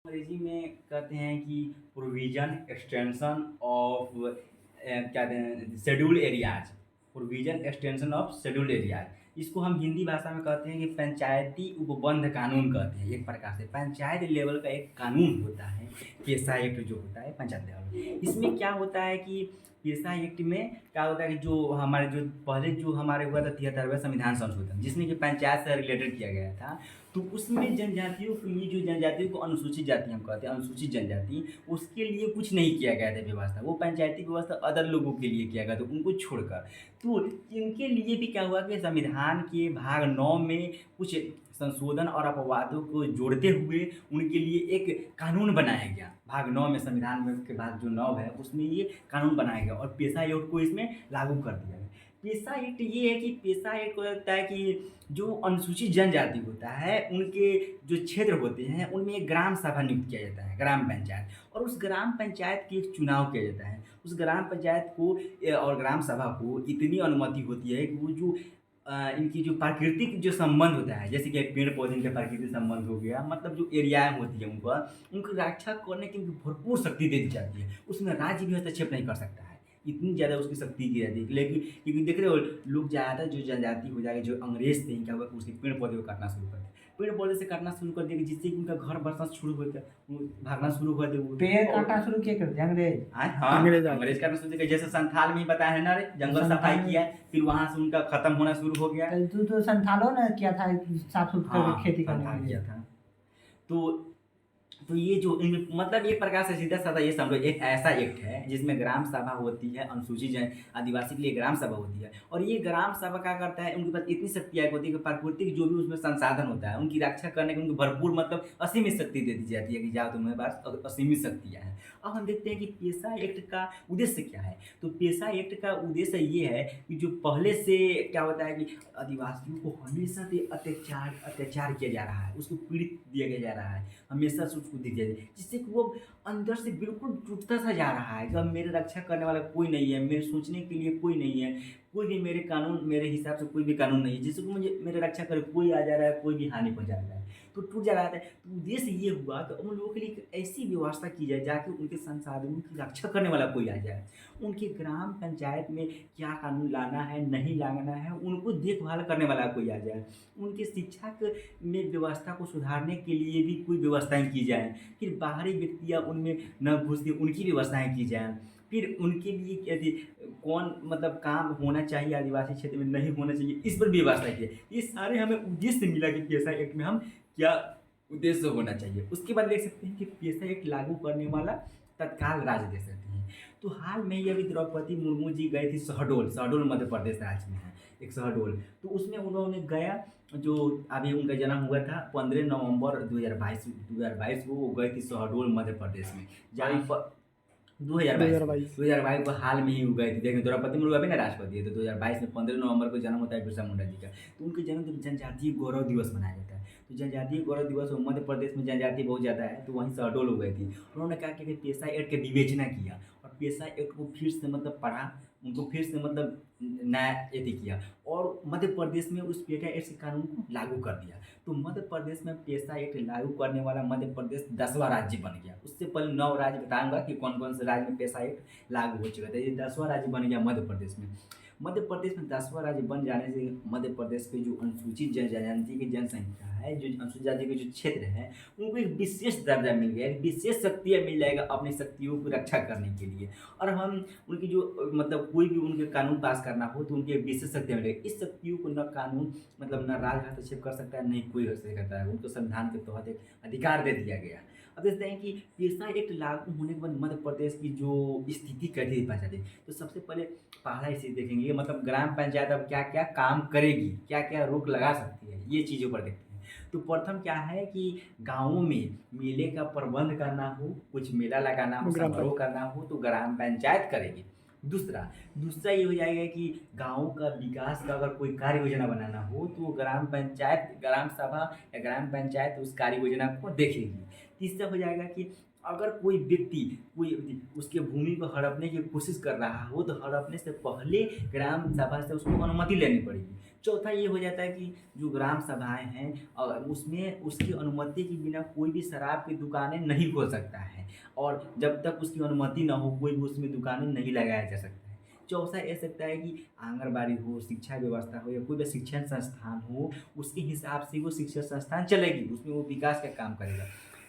अंग्रेजी में कहते हैं कि प्रोविजन एक्सटेंशन ऑफ क्या कहते हैं schedule areas. Provision extension of schedule areas इसको हम हिंदी भाषा में कहते हैं कि पंचायती उपबंध कानून कहते हैं। एक प्रकार से पंचायत लेवल का एक कानून होता है पेशा एक्ट जो होता है पंचायत लेवल। इसमें क्या होता है कि पेशा एक्ट में क्या होता है कि जो हमारे जो पहले जो हमारे हुआ था 73वां संविधान संशोधन जिसमें कि पंचायत से रिलेटेड किया गया था। तो उसमें जनजातियों के लिए जो जनजातियों को अनुसूचित जाति हम कहते हैं अनुसूचित जनजाति उसके लिए कुछ नहीं किया गया था व्यवस्था। वो पंचायती व्यवस्था अदर लोगों के लिए किया गया था उनको छोड़कर। तो इनके लिए भी क्या हुआ कि संविधान के भाग 9 में कुछ संशोधन और अपवादों को जोड़ते हुए उनके लिए एक कानून बनाया गया। भाग 9 में संविधान में के भाग जो 9 है उसमें ये कानून बनाया गया और पेशा एक्ट को इसमें लागू कर दिया गया। पेशा एक्ट ये है कि पेशा एक्ट को लगता है कि जो अनुसूचित जनजाति होता है उनके जो क्षेत्र होते हैं उनमें एक ग्राम सभा नियुक्त किया जाता है ग्राम पंचायत। और उस ग्राम पंचायत के एक चुनाव किया जाता है। उस ग्राम पंचायत को और ग्राम सभा को इतनी अनुमति होती है कि वो जो इनकी जो प्राकृतिक जो संबंध होता है जैसे कि पेड़ पौधे के प्राकृतिक संबंध हो गया मतलब जो एरियाएँ होती है उनका उनकी रक्षा करने की उनको भरपूर शक्ति दे दी जाती है। उसमें राज्य भी हस्तक्षेप नहीं कर सकता है। इतनी ज़्यादा उसकी शक्ति की जाती है। लेकिन क्योंकि देख रहे हो लोग ज़्यादातर जो जनजाति हो जाएगा जो अंग्रेज थे क्या हुआ कि उसके पेड़ पौधे को काटना शुरू कर दिया। पेड़ पौधे से काटना शुरू कर दिया जिससे कि उनका घर बसना शुरू हो गया। वो भागना शुरू कर दिया। पेड़ काटना शुरू किया करते अंग्रेज। हाँ अंग्रेज काटना शुरू किया। जैसे संथाल में ही बताया है ना रे जंगल सफाई किया फिर वहां से उनका खत्म होना शुरू हो गया। तो संथालों ने किया था साफ सुथरा हाँ खेती करने संथाल के लिए। किया था। तो ये जो मतलब एक प्रकार से सीधा साधा ये समझो एक ऐसा एक्ट है जिसमें ग्राम सभा होती है अनुसूचित जन आदिवासी के लिए ग्राम सभा होती है। और ये ग्राम सभा क्या करता है उनके पास इतनी शक्तियाँ होती है कि प्राकृतिक जो भी उसमें संसाधन होता है उनकी रक्षा करने की उनको भरपूर मतलब असीमित शक्ति दे दी जाती है कि जाओ तुम्हारे पास असीमित शक्तियाँ हैं। अब हम देखते हैं कि पेशा एक्ट का उद्देश्य क्या है। तो पेशा एक्ट का उद्देश्य ये है कि जो पहले से क्या होता है कि आदिवासियों को हमेशा से अत्याचार किया जा रहा है उसको पीड़ित दिया जा रहा है हमेशा से उसको दिया जाए जिससे कि वो अंदर से बिल्कुल टूटता सा जा रहा है कि अब मेरे रक्षा करने वाला कोई नहीं है मेरे सोचने के लिए कोई नहीं है कोई भी मेरे कानून मेरे हिसाब से कोई भी कानून नहीं है जिससे कि मुझे मेरे रक्षा करे कोई आ जा रहा है कोई भी हानि पहुंचा रहा है तो टूट जा रहा है। तो उद्देश्य ये हुआ कि उन लोगों के लिए एक ऐसी व्यवस्था की जाए जाके उनके संसाधनों की रक्षा करने वाला कोई आ जाए। उनके ग्राम पंचायत में क्या कानून लाना है नहीं लाना है उनको देखभाल करने वाला कोई आ जाए। उनकी शिक्षा में व्यवस्था को सुधारने के लिए भी कोई व्यवस्थाएं की जाए। फिर बाहरी व्यक्तियाँ उनमें न घुस के उनकी व्यवस्थाएं की जाएँ। फिर उनके लिए यदि कौन मतलब काम होना चाहिए आदिवासी क्षेत्र में नहीं होना चाहिए इस पर भी व्यवस्था की है। ये सारे हमें उद्देश्य मिला कि पेशा एक्ट में हम क्या उद्देश्य होना चाहिए। उसके बाद देख सकते हैं कि पेशा एक्ट लागू करने वाला तत्काल राज्य देख सकते हैं। तो हाल में ही अभी द्रौपदी मुर्मू जी गई थी शहडोल शहडोल मध्य प्रदेश राज्य में है एक शहडोल। तो उसमें उन्होंने गया जो अभी उनका जन्म हुआ था 15 नवंबर 2022 को वो गए थे शहडोल मध्य प्रदेश में जहाँ पर 2022 को हाल में ही हो गए थे। देखिए द्रौपदी मुर्मू अभी ना राष्ट्रपति है तो 2022 में 15 नवंबर को जन्म होता है बिरसा मुंडा जी का। तो उनके जन्मदिन जनजातीय गौरव दिवस मनाया जाता है। तो जनजातीय गौरव दिवस मध्य प्रदेश में जनजाति बहुत ज़्यादा है तो वहीं शहडोल हो गई थी। उन्होंने क्या किया कि पेशा एक्ट की विवेचना किया और पेशा एक्ट को फिर से मतलब पढ़ा उनको फिर से मतलब नया यदि किया और मध्य प्रदेश में उस पेशा एक्ट के कानून को लागू कर दिया। तो मध्य प्रदेश में पेशा एक्ट लागू करने वाला मध्य प्रदेश 10वां राज्य बन गया। उससे पहले 9 राज्य बताऊंगा कि कौन कौन से राज्य में पेशा एक्ट लागू हो चुका था। ये 10वां राज्य बन गया मध्य प्रदेश में। मध्य प्रदेश में 10वां राज्य बन जाने से मध्य प्रदेश के जो अनुसूचित जनजाति की जनसंख्या है जो अनुसूचित जाति के जो क्षेत्र है उनको एक विशेष दर्जा मिल गया एक विशेष शक्तियाँ मिल जाएगा अपनी शक्तियों को रक्षा करने के लिए। और हम उनकी जो मतलब कोई भी उनके कानून पास करना हो तो उनकी एक विशेष शक्तियाँ मिलेगी। इस शक्तियों को न कानून मतलब न राज हस्तक्षेप कर सकता है नहीं कोई हस्तक्षेप करता है उनको संविधान के तहत एक अधिकार दे दिया गया। अब देखते हैं कि पेशा एक्ट लागू होने के बाद मध्य प्रदेश की जो स्थिति कैसी पहुँचा दी। तो सबसे पहले पहला स्थिति देखेंगे मतलब ग्राम पंचायत अब क्या क्या काम करेगी क्या क्या रोक लगा सकती है ये चीज़ों पर देखते हैं। तो प्रथम क्या है कि गाँवों में मेले का प्रबंध करना हो कुछ मेला लगाना हो समारोह करना हो तो ग्राम पंचायत करेगी। दूसरा ये हो जाएगा कि गाँव का विकास का अगर कोई कार्य योजना बनाना हो तो ग्राम पंचायत ग्राम सभा या ग्राम पंचायत उस कार्य योजना को देखेगी। तीसरा हो जाएगा कि अगर कोई व्यक्ति कोई उसके भूमि को हड़पने की कोशिश कर रहा हो तो हड़पने से पहले ग्राम सभा से उसको अनुमति लेनी पड़ेगी। चौथा ये हो जाता है कि जो ग्राम सभाएँ हैं उसमें उसकी अनुमति के बिना कोई भी शराब की दुकानें नहीं खोल सकता है और जब तक उसकी अनुमति ना हो कोई भी उसमें दुकानें नहीं लगाया जा सकता है। चौथा ये सकता है कि आंगनबाड़ी हो, शिक्षा व्यवस्था हो या कोई भी शिक्षण संस्थान हो, उसके हिसाब से वो शिक्षण संस्थान चलेगी, उसमें वो विकास का काम करेगा।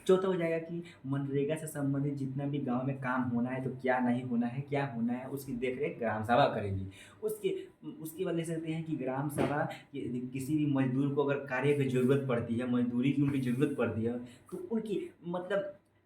चौथा हो जाएगा कि मनरेगा से संबंधित जितना भी गाँव में काम होना है तो क्या नहीं होना है, क्या होना है उसकी देख-रेख ग्राम सभा करेगी। उसके उसके बाद ले सकते हैं कि ग्राम सभा किसी भी मज़दूर को अगर कार्य की ज़रूरत पड़ती है, मज़दूरी की उनकी ज़रूरत पड़ती है, तो उनकी मतलब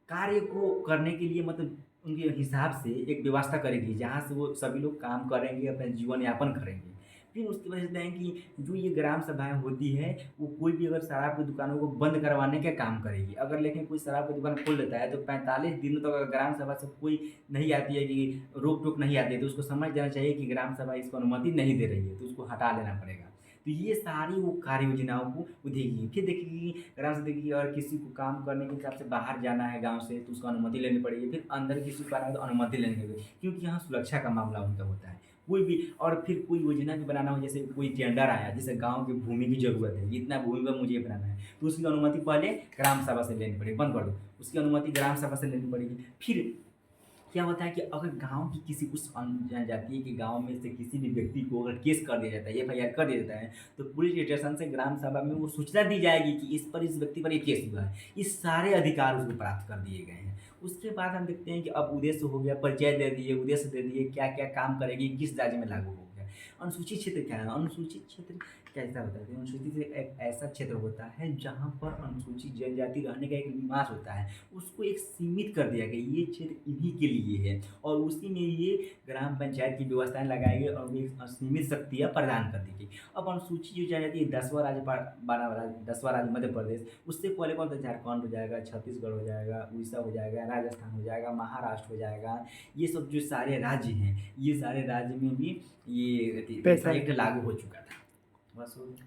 कार्य को करने के लिए मतलब उनके हिसाब से एक व्यवस्था करेगी, जहाँ से वो सभी लोग काम करेंगे, अपना जीवन यापन करेंगे। फिर उसके बाद देखते हैं कि जो ये ग्राम सभाएँ होती हैं, वो कोई भी अगर शराब की दुकानों को बंद करवाने का काम करेगी। अगर लेकिन कोई शराब की दुकान खोल देता है, तो 45 दिनों तक अगर ग्राम सभा से कोई नहीं आती है कि रोक-टोक नहीं आती है, तो उसको समझ जाना चाहिए कि ग्राम सभा इसको अनुमति नहीं दे रही है, तो उसको हटा लेना पड़ेगा। तो ये सारी वो कार्य योजनाओं को वो देखेगी। फिर देखेगी कि ग्राम सभा देखेगी अगर किसी को काम करने के हिसाब से बाहर जाना है गाँव से, तो उसको अनुमति लेनी पड़ेगी। फिर अंदर किसी को आना है तो अनुमति लेनी पड़ेगी, क्योंकि यहाँ सुरक्षा का मामला उनका होता है। कोई भी और फिर कोई योजना भी बनाना हो, जैसे कोई टेंडर आया, जैसे गाँव की भूमि की ज़रूरत है, इतना भूमि पर मुझे बनाना है, तो उसकी अनुमति पहले ग्राम सभा से लेनी पड़ेगी, बंद कर दो, उसकी अनुमति ग्राम सभा से लेनी पड़ेगी। फिर क्या होता है कि अगर गाँव की किसी उस जनजातीय के गाँव में से किसी भी व्यक्ति को अगर केस कर दिया जाता है, एफआईआर कर दिया जाता है, तो पुलिस स्टेशन से ग्राम सभा में वो सूचना दी जाएगी कि इस व्यक्ति पर ये केस हुआ है। इस सारे अधिकार उसको प्राप्त कर दिए गए हैं। उसके बाद हम देखते हैं कि अब उद्देश्य हो गया, परिचय दे दिए, उद्देश्य दे दिए, क्या-क्या काम करेगी, किस राज्य में लागू हो गया। अनुसूचित क्षेत्र क्या है? अनुसूचित क्षेत्र कैसा होता है? अनुसूचित क्षेत्र एक ऐसा क्षेत्र होता है जहाँ पर अनुसूचित जनजाति रहने का एक निवास होता है। उसको एक सीमित कर दिया गया, ये क्षेत्र इन्हीं के लिए है और उसी में ये ग्राम पंचायत की व्यवस्थाएँ लगाई गई और एक सीमित शक्तियाँ प्रदान कर दी गई। अब अनुसूचित जो जनजाति 10वां राज्य 12वां राज्य 10वां राज्य मध्य प्रदेश, उससे पहले कौन था? झारखंड हो जाएगा, छत्तीसगढ़ हो जाएगा, उड़ीसा हो जाएगा, राजस्थान हो जाएगा, महाराष्ट्र हो जाएगा। ये सब जो सारे राज्य हैं, ये सारे राज्य में भी ये पैसा एक्ट लागू हो चुका था। बस हो गया।